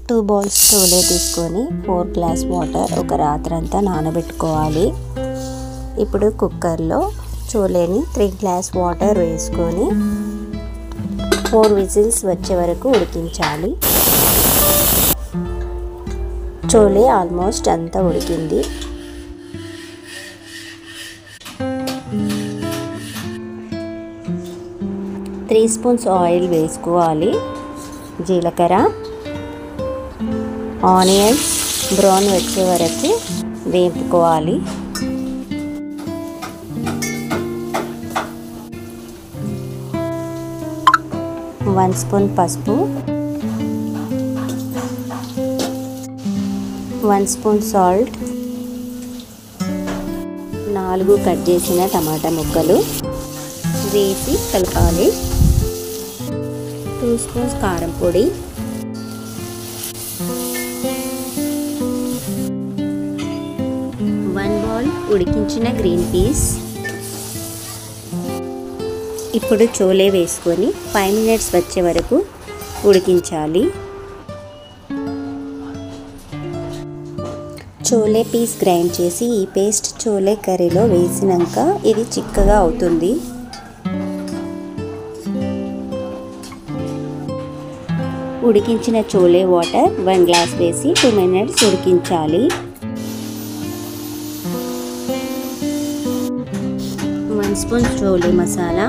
2 bowls chole తీసుకొని 4 glass water ఒక రాత్రంతా నానబెట్టుకోవాలి. ఇప్పుడు కుక్కర్లో చోలేని 3 గ్లాస్ వాటర్ వేసుకొని 4 విజిల్స్ వచ్చే వరకు ఉడికించాలి. చోలే ఆల్మోస్ట్ అంతా ఉడికింది. త్రీ స్పూన్స్ ఆయిల్ వేసుకోవాలి. జీలకర్ర, ఆనియన్స్ బ్రౌన్ వచ్చే వరకు వేపుకోవాలి. వన్ స్పూన్ పసుపు, 1 స్పూన్ సాల్ట్, 4 కట్ చేసిన టమాటా ముక్కలు వేసి కలపాలి. 2 స్పూన్స్ కారం పొడి, 1 బౌల్ ఉడికించిన గ్రీన్ పీస్. ఇప్పుడు చోలే వేసుకొని 5 మినిట్స్ వచ్చే వరకు ఉడికించాలి. చోలే పీస్ గ్రైండ్ చేసి ఈ పేస్ట్ చోలే కర్రీలో వేసినాక ఇది చిక్కగా అవుతుంది. ఉడికించిన చోలే వాటర్ 1 గ్లాస్ వేసి 2 మినిట్స్ ఉడికించాలి. 1 స్పూన్ చోలే మసాలా,